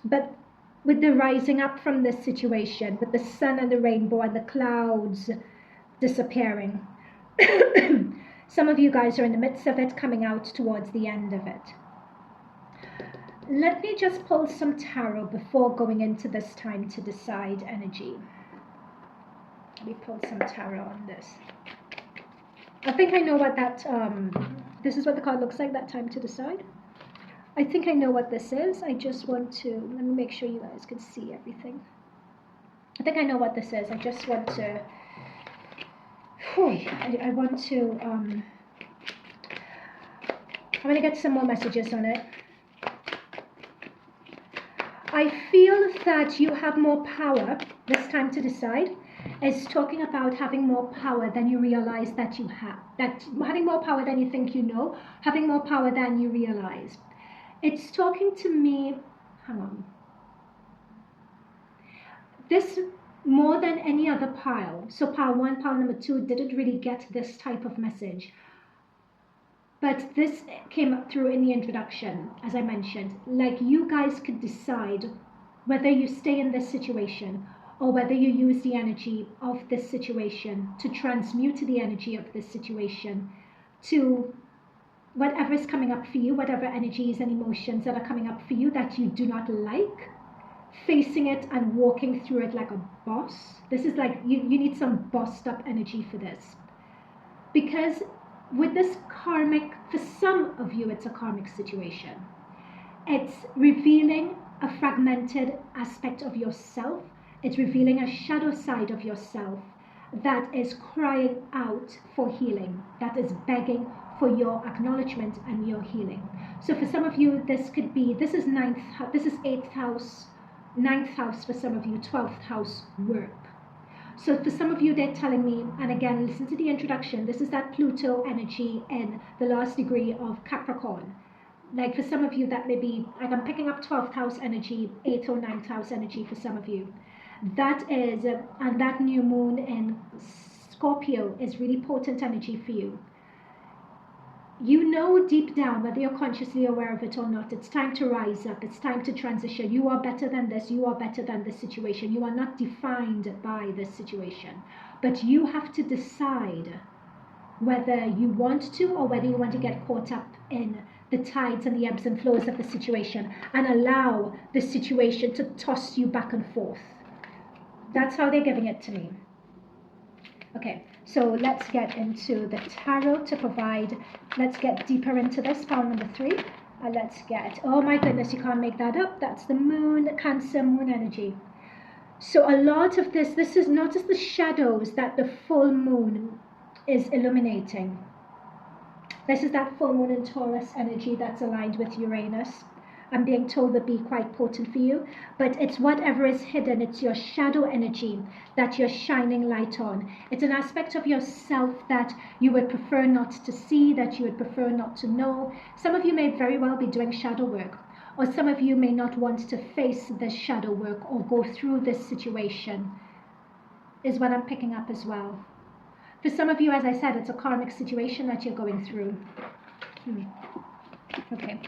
But with the rising up from this situation, with the sun and the rainbow and the clouds disappearing, some of you guys are in the midst of it, coming out towards the end of it. Let me just pull some tarot before going into this time to decide energy. Let me pull some tarot on this. I think I know what that, this is what the card looks like, that time to decide. I think I know what this is. I just want to, let me make sure you guys can see everything. I think I know what this is. I just want to, I want to, I'm going to get some more messages on it. I feel that you have more power this time to decide. It's talking about having more power than you realize that you have. That having more power than you think you know, having more power than you realize. It's talking to me, hang on. This, more than any other pile, so pile 1, pile number 2 didn't really get this type of message. But this came up through in the introduction, as I mentioned. Like, you guys could decide whether you stay in this situation or whether you use the energy of this situation to transmute the energy of this situation to whatever is coming up for you, whatever energies and emotions that are coming up for you that you do not like, facing it and walking through it like a boss. This is like, you need some bossed up energy for this. Because with this karmic, for some of you, it's a karmic situation. It's revealing a fragmented aspect of yourself. It's revealing a shadow side of yourself that is crying out for healing, that is begging for your acknowledgement and your healing. So for some of you, this could be, this is 8th house, 9th house for some of you, 12th house work. So for some of you, they're telling me, and again, listen to the introduction, this is that Pluto energy in the last degree of Capricorn. Like for some of you, that may be, like I'm picking up 12th house energy, 8th or 9th house energy for some of you. That is, and that new moon in Scorpio is really potent energy for you. You know deep down, whether you're consciously aware of it or not, it's time to rise up. It's time to transition. You are better than this. You are better than this situation. You are not defined by this situation. But you have to decide whether you want to or whether you want to get caught up in the tides and the ebbs and flows of the situation and allow the situation to toss you back and forth. That's how they're giving it to me. Okay, so let's get into the tarot to provide, let's get deeper into this, pile number 3. Let's get, oh my goodness, you can't make that up. That's the moon, Cancer moon energy. So a lot of this is not just the shadows that the full moon is illuminating. This is that full moon in Taurus energy that's aligned with Uranus. I'm being told would be quite potent for you, but it's whatever is hidden. It's your shadow energy that you're shining light on. It's an aspect of yourself that you would prefer not to see, that you would prefer not to know. Some of you may very well be doing shadow work, or some of you may not want to face this shadow work or go through this situation, is what I'm picking up as well. For some of you, as I said, it's a karmic situation that you're going through. Okay.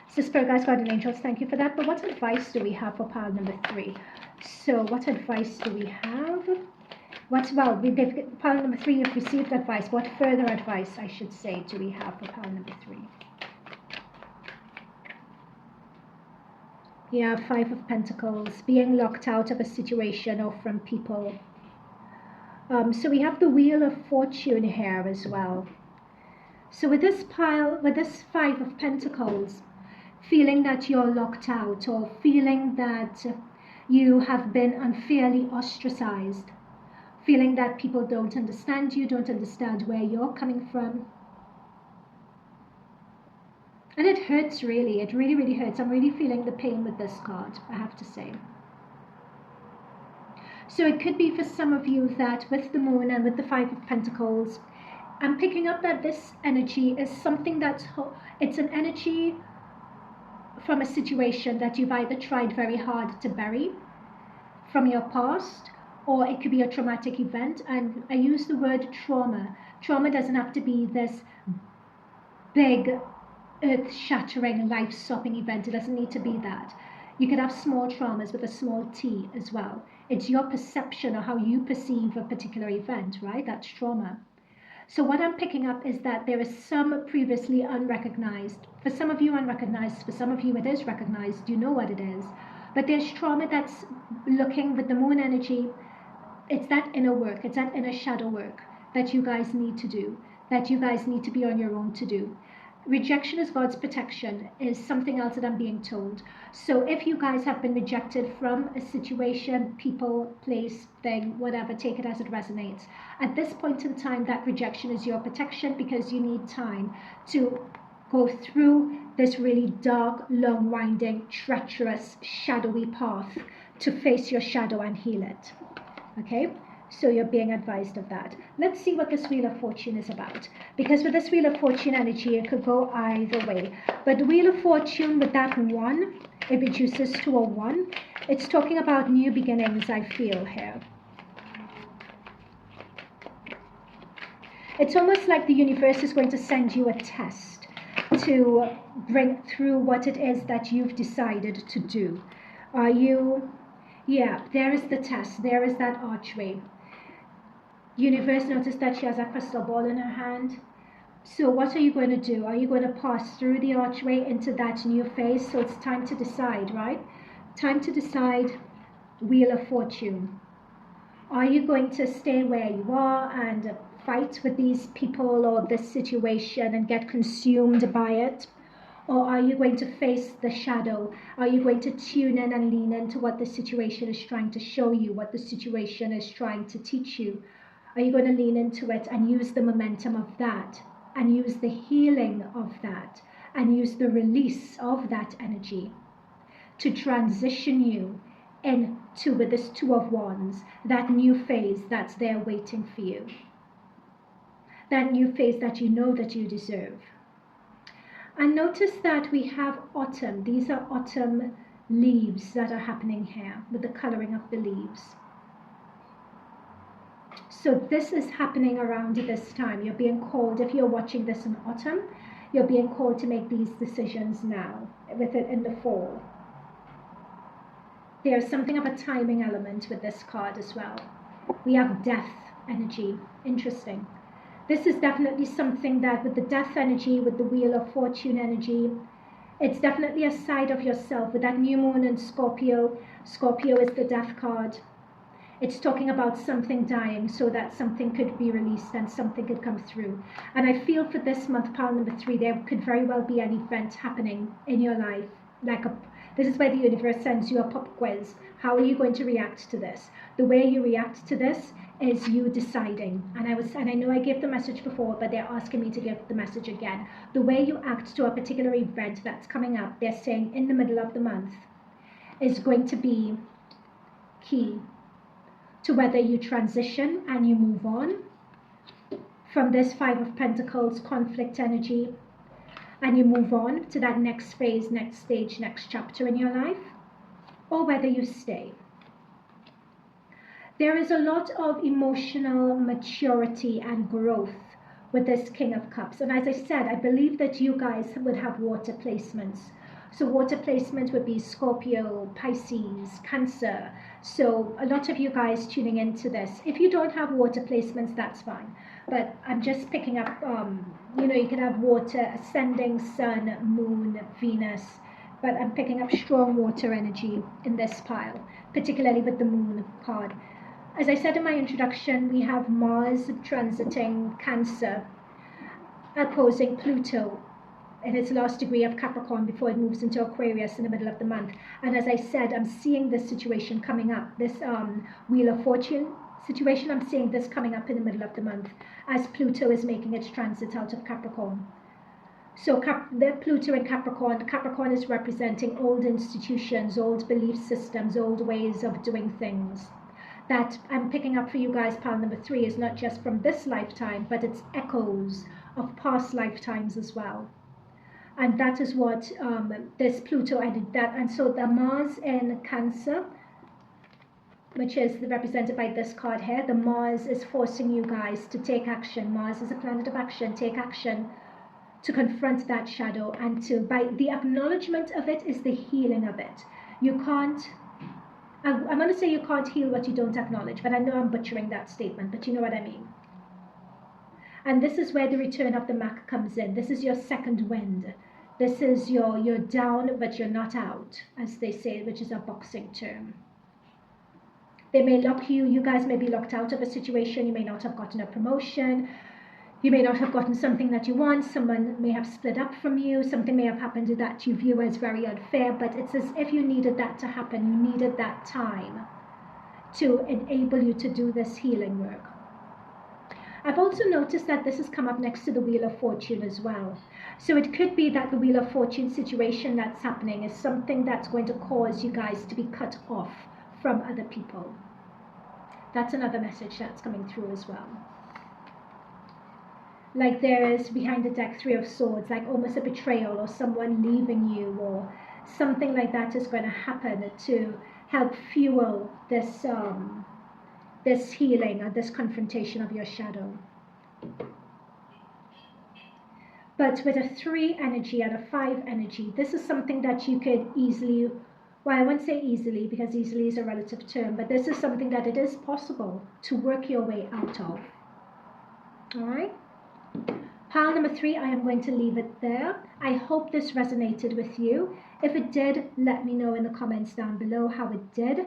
So Spirit Guides, Guardian Angels, thank you for that. But what advice do we have for pile number 3? So what advice do we have? They've pile number 3, you've received advice. What further advice, I should say, do we have for pile number 3? Yeah, 5 of Pentacles, being locked out of a situation or from people. So we have the Wheel of Fortune here as well. So with this 5 of Pentacles, feeling that you're locked out or feeling that you have been unfairly ostracized, feeling that people don't understand you, don't understand where you're coming from. And it hurts really, it really, really hurts. I'm really feeling the pain with this card, I have to say. So it could be for some of you that with the Moon and with the 5 of Pentacles, I'm picking up that this energy is something it's an energy from a situation that you've either tried very hard to bury from your past, or it could be a traumatic event. And I use the word trauma. Trauma doesn't have to be this big, earth-shattering, life-stopping event. It doesn't need to be that. You could have small traumas with a small t as well. It's your perception or how you perceive a particular event, right? That's trauma. So what I'm picking up is that there is some previously unrecognized. For some of you, unrecognized. For some of you, it is recognized. You know what it is. But there's trauma that's looking with the Moon energy. It's that inner work. It's that inner shadow work that you guys need to do, that you guys need to be on your own to do. Rejection is God's protection is something else that I'm being told. So if you guys have been rejected from a situation, people, place, thing, whatever, take it as it resonates. At this point in time, that rejection is your protection because you need time to go through this really dark, long, winding, treacherous, shadowy path to face your shadow and heal it. Okay? So you're being advised of that. Let's see what this Wheel of Fortune is about. Because with this Wheel of Fortune energy, it could go either way. But the Wheel of Fortune with that 1, it reduces to a 1. It's talking about new beginnings, I feel here. It's almost like the universe is going to send you a test to bring through what it is that you've decided to do. Are you... Yeah, there is the test. There is that archway. Universe, notice that she has a crystal ball in her hand. So what are you going to do? Are you going to pass through the archway into that new phase? So it's time to decide, right? Time to decide, Wheel of Fortune. Are you going to stay where you are and fight with these people or this situation and get consumed by it? Or are you going to face the shadow? Are you going to tune in and lean into what the situation is trying to show you, what the situation is trying to teach you? Are you going to lean into it and use the momentum of that, and use the healing of that, and use the release of that energy to transition you into, with this 2 of Wands, that new phase that's there waiting for you? That new phase that you know that you deserve. And notice that we have autumn. These are autumn leaves that are happening here with the coloring of the leaves. So this is happening around this time. You're being called, if you're watching this in autumn, you're being called to make these decisions now, with it in the fall. There's something of a timing element with this card as well. We have death energy. Interesting. This is definitely something that with the death energy, with the Wheel of Fortune energy, it's definitely a side of yourself. With that new moon in Scorpio, Scorpio is the death card. It's talking about something dying so that something could be released and something could come through. And I feel for this month, pile number 3, there could very well be an event happening in your life. This is where the universe sends you a pop quiz. How are you going to react to this? The way you react to this is you deciding. And I know I gave the message before, but they're asking me to give the message again. The way you act to a particular event that's coming up, they're saying in the middle of the month, is going to be key to whether you transition and you move on from this 5 of Pentacles conflict energy and you move on to that next phase, next stage, next chapter in your life, or whether you stay. There is a lot of emotional maturity and growth with this King of Cups. And as I said, I believe that you guys would have water placements. So water placement would be Scorpio, Pisces, Cancer, So a lot of you guys tuning into this, if you don't have water placements, that's fine. But I'm just picking up, you can have water, ascending, sun, moon, Venus, but I'm picking up strong water energy in this pile, particularly with the moon card. As I said in my introduction, we have Mars transiting Cancer, opposing Pluto in its last degree of Capricorn before it moves into Aquarius in the middle of the month. And as I said, I'm seeing this situation coming up, this Wheel of Fortune situation. I'm seeing this coming up in the middle of the month as Pluto is making its transit out of Capricorn. So the Pluto in Capricorn, Capricorn is representing old institutions, old belief systems, old ways of doing things. That I'm picking up for you guys, pile number 3, is not just from this lifetime, but it's echoes of past lifetimes as well. And that is what this Pluto added that. And so the Mars in Cancer, which is represented by this card here, the Mars is forcing you guys to take action. Mars is a planet of action. Take action to confront that shadow, and by the acknowledgement of it is the healing of it. You can't, I'm going to say you can't heal what you don't acknowledge, but I know I'm butchering that statement, but you know what I mean. And this is where the return of the Mac comes in. This is your second wind. This is you're down, but you're not out, as they say, which is a boxing term. They may lock you. You guys may be locked out of a situation. You may not have gotten a promotion. You may not have gotten something that you want. Someone may have split up from you. Something may have happened that you view as very unfair, but it's as if you needed that to happen. You needed that time to enable you to do this healing work. I've also noticed that this has come up next to the Wheel of Fortune as well. So it could be that the Wheel of Fortune situation that's happening is something that's going to cause you guys to be cut off from other people. That's another message that's coming through as well. Like there is behind the deck 3 of Swords, like almost a betrayal or someone leaving you, or something like that is going to happen to help fuel this this healing or this confrontation of your shadow. But with a 3 energy and a 5 energy, this is something that you could easily, well, I won't say easily because easily is a relative term, but this is something that it is possible to work your way out of. All right? Pile number 3, I am going to leave it there. I hope this resonated with you. If it did, let me know in the comments down below how it did.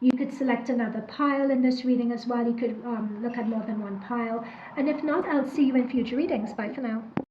You could select another pile in this reading as well. You could look at more than one pile. And if not, I'll see you in future readings. Bye for now.